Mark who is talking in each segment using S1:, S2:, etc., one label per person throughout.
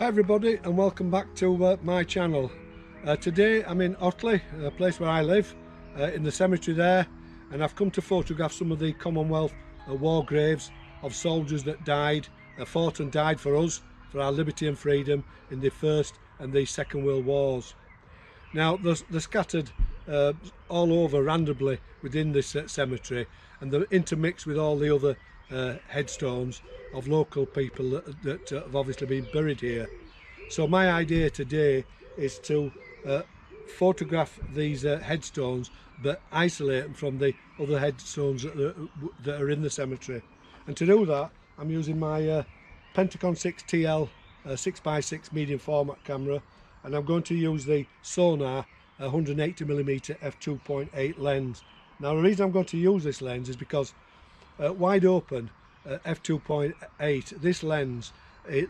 S1: Hi everybody, and welcome back to my channel. Today I'm in Otley, a place where I live, in the cemetery there, and I've come to photograph some of the Commonwealth War graves of soldiers that died, fought and died for us, for our liberty and freedom in the First and the Second World Wars. Now they're scattered all over randomly within this cemetery, and they're intermixed with all the other headstones of local people that have obviously been buried here. So my idea today is to photograph these headstones, but isolate them from the other headstones that are in the cemetery. And to do that, I'm using my Pentacon 6TL 6x6 medium format camera, and I'm going to use the Sonnar 180mm f2.8 lens. Now the reason I'm going to use this lens is because wide open f2.8, this lens, it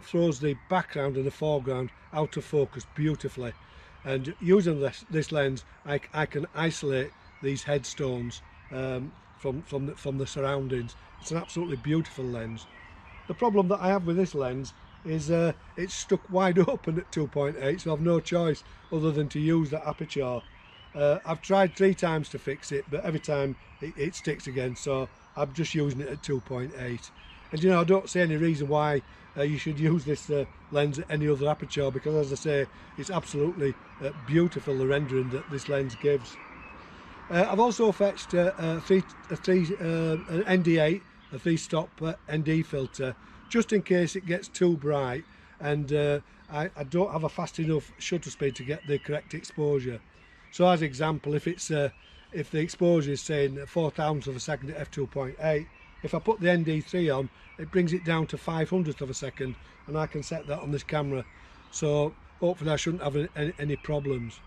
S1: throws the background and the foreground out of focus beautifully, and using this lens I can isolate these headstones from the surroundings. It's an absolutely beautiful lens. The problem that I have with this lens is it's stuck wide open at 2.8, so I've no choice other than to use that aperture. I've tried 3 times to fix it, but every time it sticks again, so I'm just using it at 2.8. And you know, I don't see any reason why you should use this lens at any other aperture, because as I say, it's absolutely beautiful, the rendering that this lens gives. I've also fetched an ND8, a 3-stop ND filter, just in case it gets too bright and I don't have a fast enough shutter speed to get the correct exposure. So as example, if the exposure is saying 4,000th of a second at f2.8, if I put the ND3 on, it brings it down to 500th of a second, and I can set that on this camera, so hopefully I shouldn't have any problems.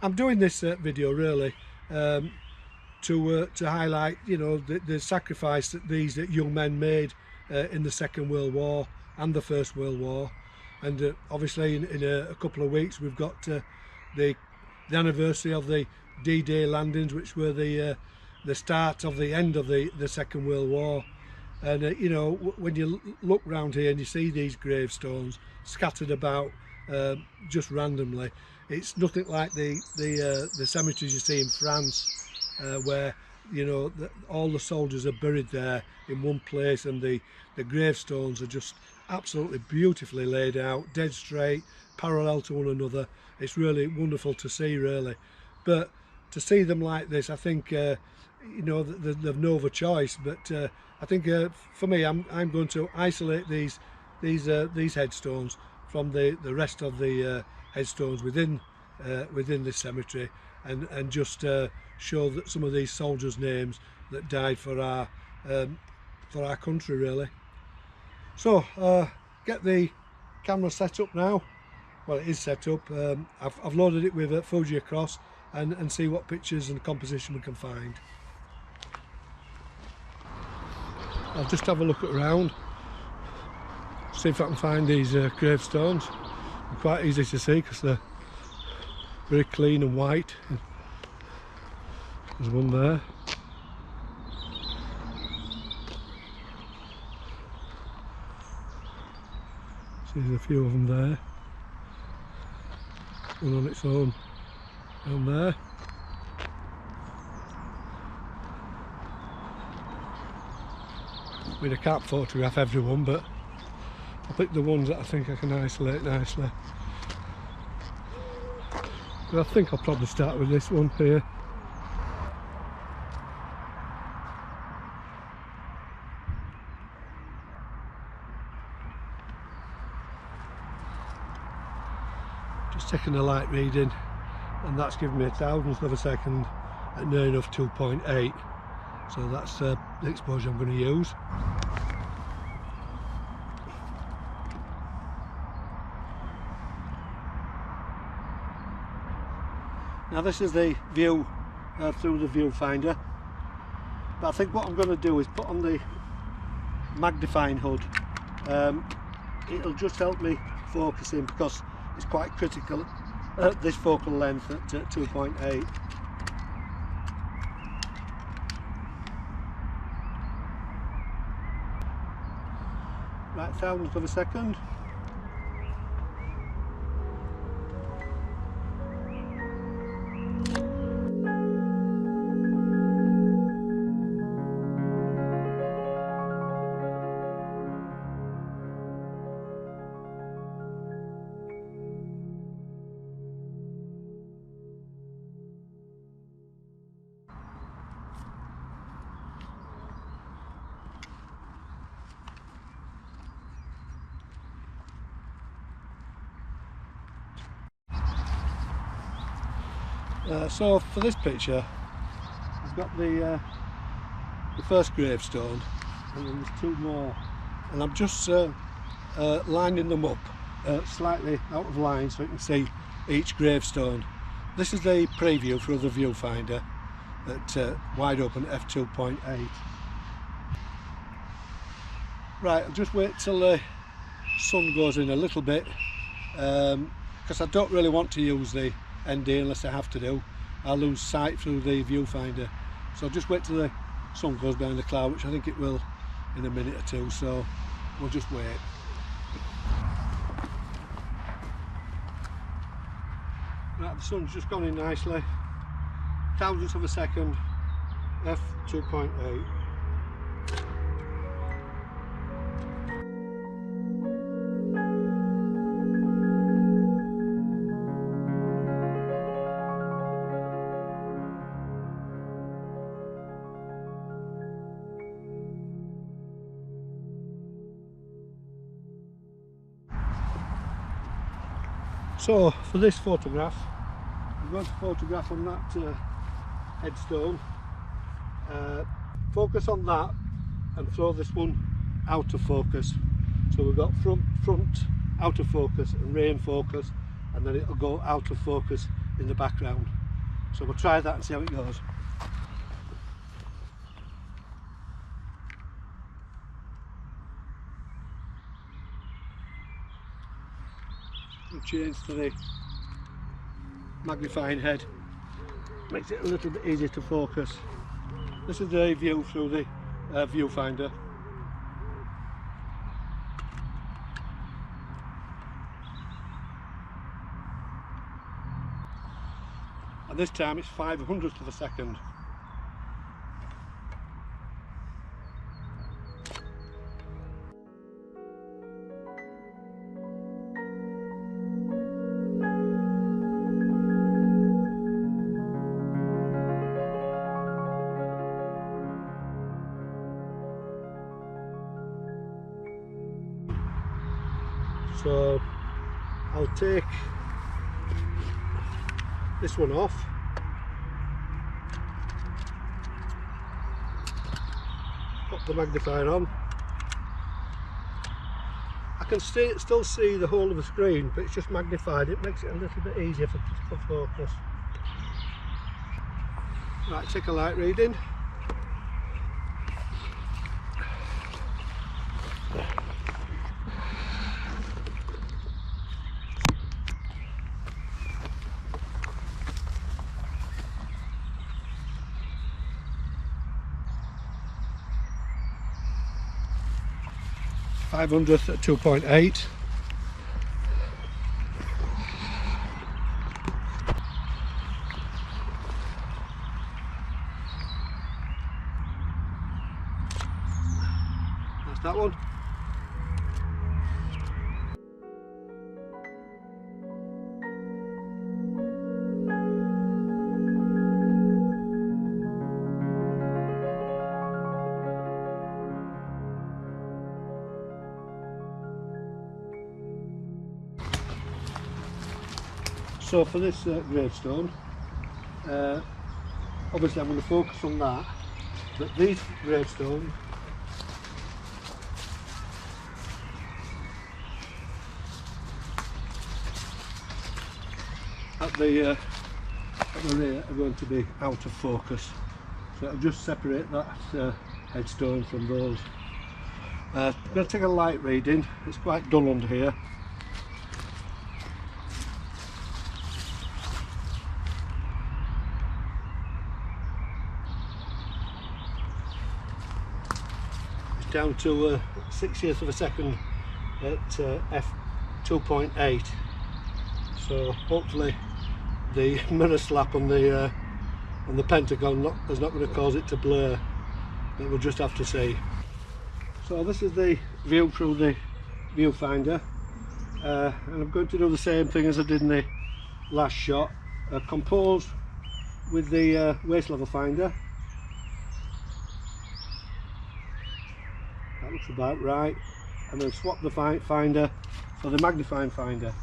S1: I'm doing this video really to highlight, you know, the sacrifice that these young men made in the Second World War and the First World War, and obviously in a couple of weeks we've got the anniversary of the D-Day landings, which were the start of the end of the Second World War. And you know, when you look round here and you see these gravestones scattered about just randomly, it's nothing like the cemeteries you see in France, where you know all the soldiers are buried there in one place, and the gravestones are just absolutely beautifully laid out, dead straight, parallel to one another. It's really wonderful to see, really. But to see them like this, I think you know, they've no other choice. But I think for me, I'm going to isolate these headstones from the rest of the headstones within this cemetery, and just show that some of these soldiers' names that died for our country, really. So get the camera set up now. Well, it is set up. I've loaded it with Fuji across, and see what pictures and composition we can find. I'll just have a look around, see if I can find these gravestones. They're quite easy to see because they're very clean and white. There's one there. See, there's a few of them there. One on its own down there. I mean, I can't photograph everyone, but I'll pick the ones that I think I can isolate nicely. But I think I'll probably start with this one here. Just taking a light reading, and that's giving me 1,000th of a second at near enough 2.8. So that's the exposure I'm going to use. Now this is the view through the viewfinder, but I think what I'm going to do is put on the magnifying hood. It'll just help me focusing, because it's quite critical at this focal length at 2.8. Right, 1,000th of a second. So for this picture, I've got the first gravestone, and then there's two more, and I'm just lining them up slightly out of line so you can see each gravestone. This is the preview for the viewfinder at wide open f2.8. Right, I'll just wait till the sun goes in a little bit, because I don't really want to use the ND unless I have to do. I'll lose sight through the viewfinder, so I'll just wait till the sun goes behind the cloud, which I think it will in a minute or two, so we'll just wait. Right, the sun's just gone in nicely, thousandths of a second, f2.8. So for this photograph, I'm going to photograph on that headstone, focus on that and throw this one out of focus. So we've got front out of focus and rear in focus, and then it'll go out of focus in the background. So we'll try that and see how it goes. We'll change to the magnifying head, makes it a little bit easier to focus. This is the view through the viewfinder. And this time it's 500ths of a second. So I'll take this one off, pop the magnifier on. I can still see the whole of the screen, but it's just magnified. It makes it a little bit easier for focus. Right, take a light reading. .500th at 2.8. That's that one. So for this gravestone, obviously I'm going to focus on that, but these gravestones at the rear are going to be out of focus, so I'll just separate that headstone from those. I'm going to take a light reading. It's quite dull under here. Down to 60th of a second at f2.8, so hopefully the mirror slap on the Pentacon is not going to cause it to blur, but we'll just have to see. So this is the view through the viewfinder, and I'm going to do the same thing as I did in the last shot. Compose with the waist level finder. That looks about right, and then swap the finder for the magnifying finder.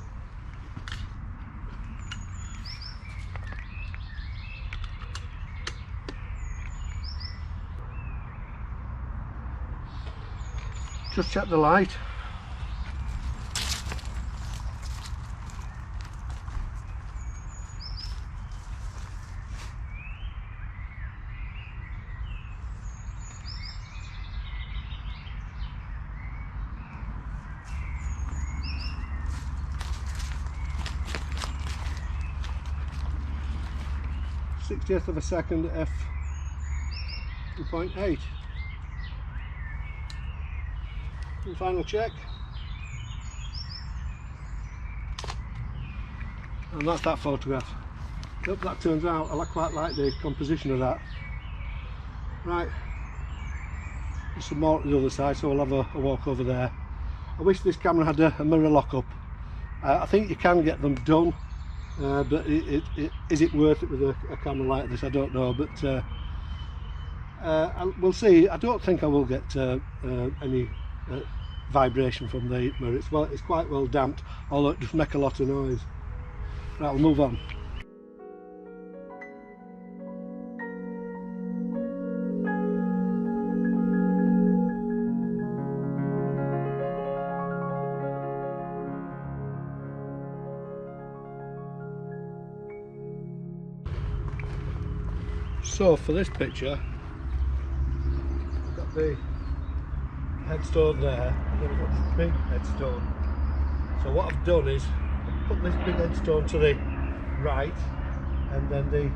S1: Just check the light. Sixtieth of a second f 2.8. And final check. And that's that photograph. Hope that turns out. I quite like the composition of that. Right, there's some more to the other side, so we'll have a walk over there. I wish this camera had a mirror lock-up. I think you can get them done, but is it worth it with a camera like this? I don't know, but we'll see. I don't think I will get any vibration from the mirror. It's quite well damped, although it does make a lot of noise. Right, we'll move on. So for this picture, I've got the headstone there, and then I've got this big headstone. So what I've done is I've put this big headstone to the right, and then the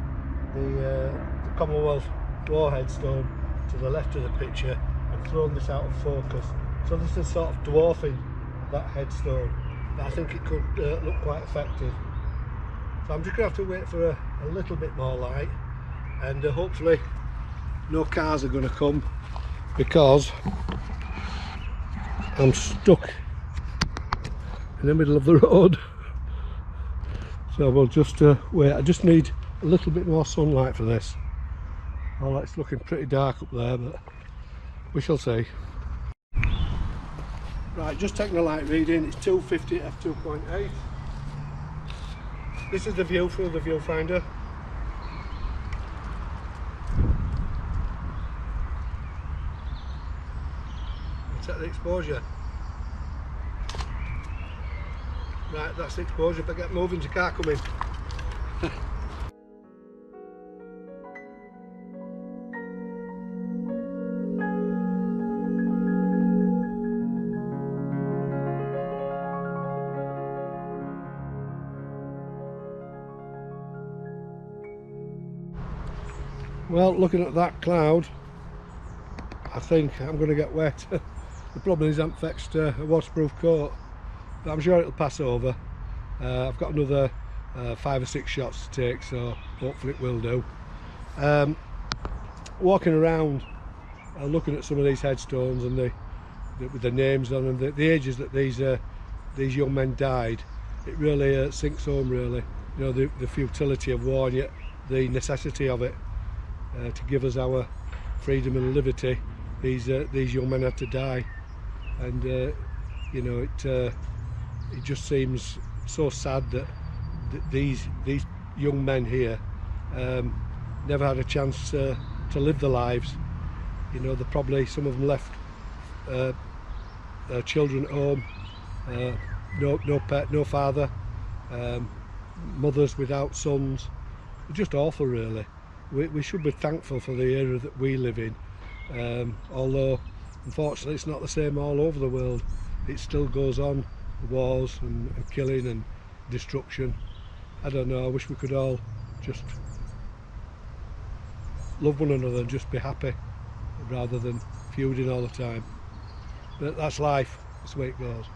S1: Commonwealth War headstone to the left of the picture, and thrown this out of focus. So this is sort of dwarfing that headstone, but I think it could look quite effective. So I'm just going to have to wait for a little bit more light, and hopefully no cars are going to come, because I'm stuck in the middle of the road. So we'll just wait. I just need a little bit more sunlight for this. Oh, it's looking pretty dark up there, but we shall see. Right, just taking a light reading. It's 250 f2.8. This is the view through the viewfinder. Set the exposure. Right, that's the exposure. If I get moving, the car coming. Well, looking at that cloud, I think I'm going to get wet. The problem is I haven't fetched a waterproof coat, but I'm sure it'll pass over. I've got another 5 or 6 shots to take, so hopefully it will do. Walking around, looking at some of these headstones and with the names on them, the ages that these young men died, it really sinks home, really. You know, the futility of war, and yet the necessity of it to give us our freedom and liberty. These young men had to die, and you know, it just seems so sad that these young men here never had a chance to live their lives. You know, some of them left their children at home, no pet, no father, mothers without sons. Just awful, really. We should be thankful for the era that we live in. Although unfortunately it's not the same all over the world. It still goes on, wars and killing and destruction. I don't know, I wish we could all just love one another and just be happy rather than feuding all the time. But that's life, that's the way it goes.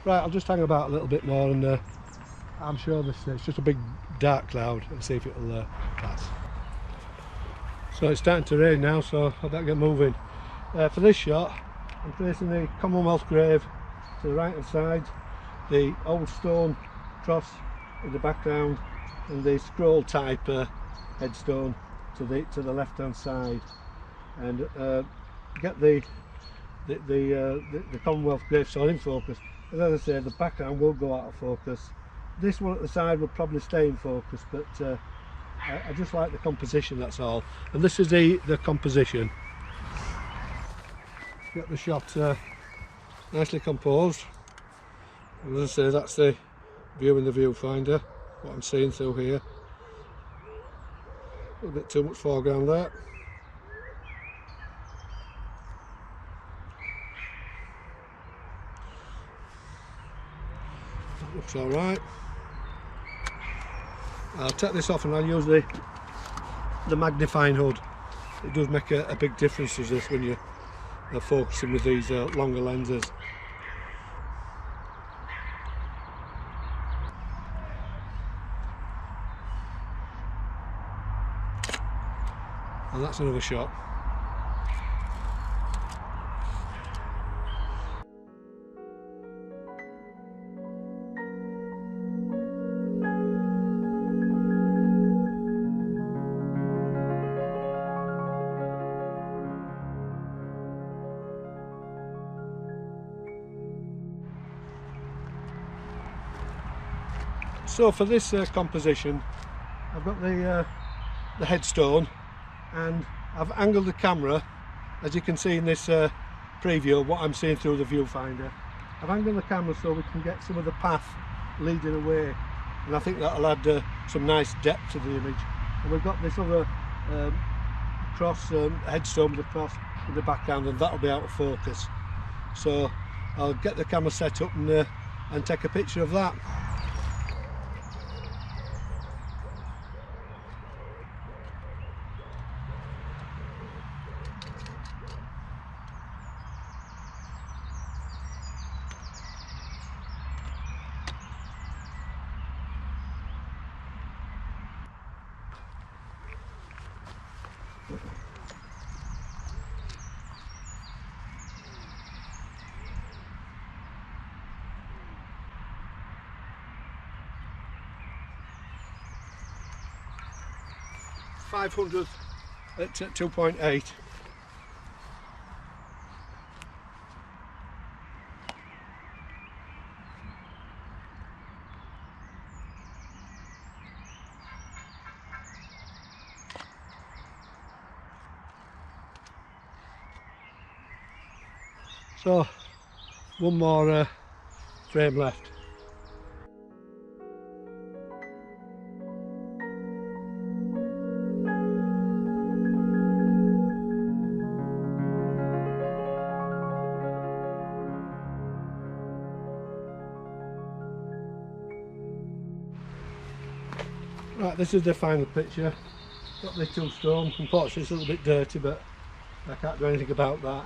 S1: Right, I'll just hang about a little bit more, and I'm sure it's just a big dark cloud, and see if it'll pass. So it's starting to rain now, so I better get moving. For this shot, I'm facing the Commonwealth grave to the right hand side, the old stone cross in the background, and the scroll type headstone to the left hand side. And get the Commonwealth gravestone in focus. And as I say, the background will go out of focus. This one at the side will probably stay in focus, but I just like the composition, that's all. And this is the composition. get the shot nicely composed. And as I say, that's the view in the viewfinder, what I'm seeing through here. A little bit too much foreground there. That looks alright. I'll take this off and I'll use the magnifying hood. It does make a big difference to this when you're focusing with these longer lenses. And that's another shot. So for this composition, I've got the headstone, and I've angled the camera, as you can see in this preview, what I'm seeing through the viewfinder. I've angled the camera so we can get some of the path leading away, and I think that'll add some nice depth to the image. And we've got this other headstone with a cross in the background, and that'll be out of focus. So I'll get the camera set up and take a picture of that. .500 at 2.8. So one more frame left. Right, this is the final picture. Got the tombstone. Unfortunately it's a little bit dirty, but I can't do anything about that.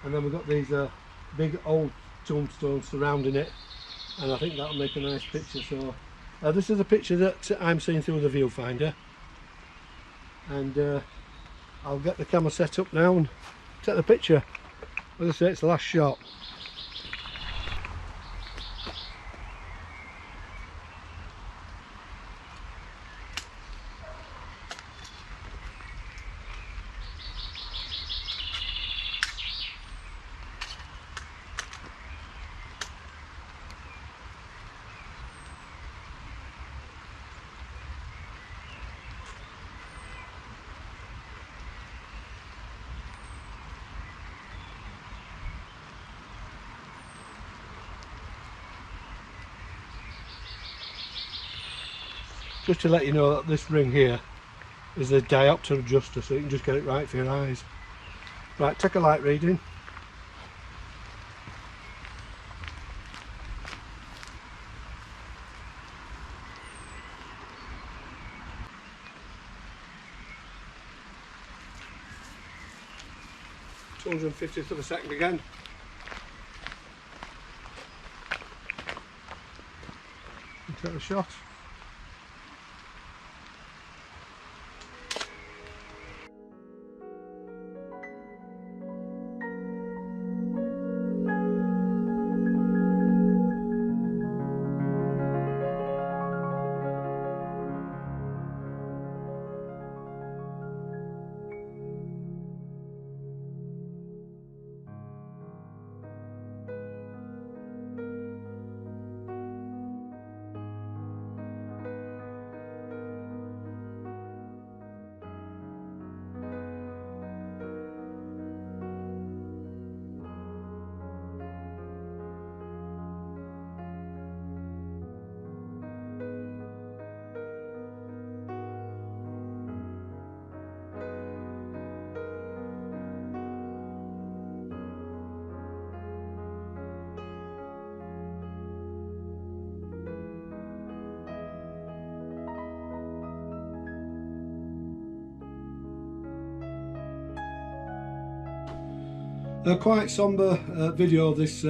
S1: And then we've got these big old tombstones surrounding it, and I think that'll make a nice picture. So this is a picture that I'm seeing through the viewfinder, and I'll get the camera set up now and take the picture. As I say, it's the last shot. Just to let you know that this ring here is a diopter adjuster, so you can just get it right for your eyes. Right, take a light reading. .250th of a second again. And take a shot. A quite sombre video this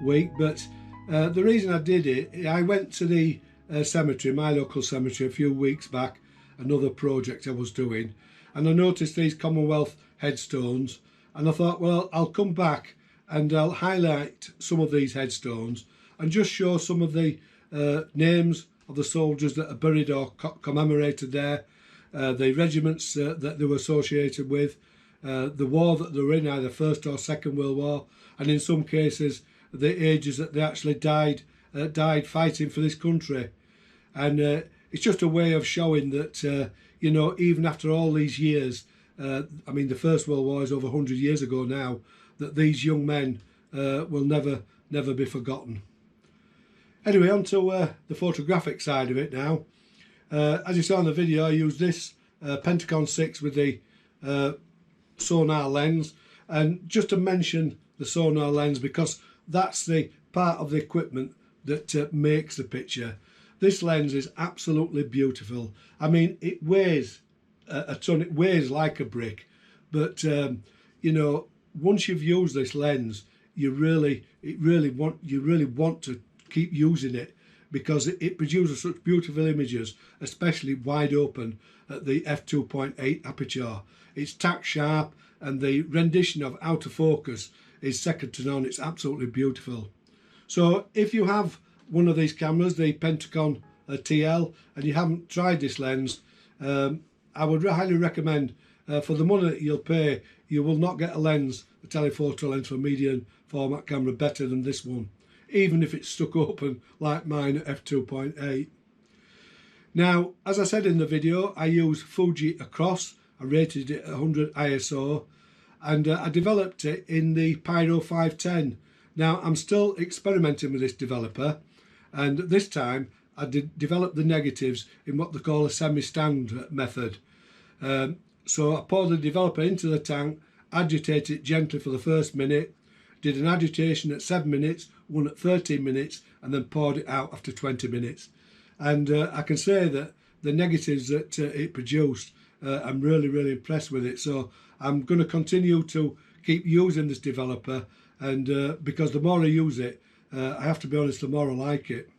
S1: week, but the reason I did it, I went to the cemetery, my local cemetery, a few weeks back, another project I was doing, and I noticed these Commonwealth headstones, and I thought, well, I'll come back and I'll highlight some of these headstones and just show some of the names of the soldiers that are buried or commemorated there, the regiments that they were associated with, the war that they were in, either First or Second World War, and in some cases the ages that they actually died fighting for this country. And it's just a way of showing that you know, even after all these years, I mean the First World War is over 100 years ago now, that these young men will never be forgotten. Anyway, on to the photographic side of it now. As you saw in the video, I used this Pentacon 6 with the Sonnar lens, and just to mention the Sonnar lens because that's the part of the equipment that makes the picture. This lens is absolutely beautiful. I mean, it weighs a ton, it weighs like a brick, but you know, once you've used this lens, you really want to keep using it because it produces such beautiful images, especially wide open at the f2.8 aperture. It's tack sharp and the rendition of out of focus is second to none. It's absolutely beautiful. So if you have one of these cameras, the Pentacon TL, and you haven't tried this lens, I would highly recommend, for the money that you'll pay, you will not get a lens, a telephoto lens for medium format camera better than this one, even if it's stuck open like mine at f2.8. Now, as I said in the video, I use Fuji across. I rated it at 100 ISO, and I developed it in the Pyro 510. Now, I'm still experimenting with this developer, and this time I developed the negatives in what they call a semi-stand method. So I poured the developer into the tank, agitated it gently for the first minute, did an agitation at 7 minutes, one at 13 minutes, and then poured it out after 20 minutes. And I can say that the negatives that it produced, I'm really impressed with it. So I'm going to continue to keep using this developer, and because the more I use it, I have to be honest, the more I like it.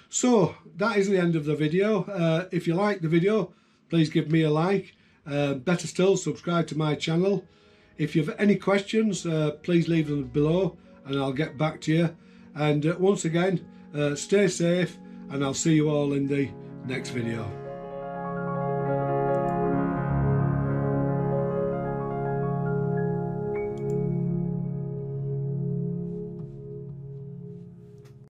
S1: So that is the end of the video. If you like the video, please give me a like. Better still, subscribe to my channel. If you have any questions, please leave them below and I'll get back to you. And once again, stay safe, and I'll see you all in the next video.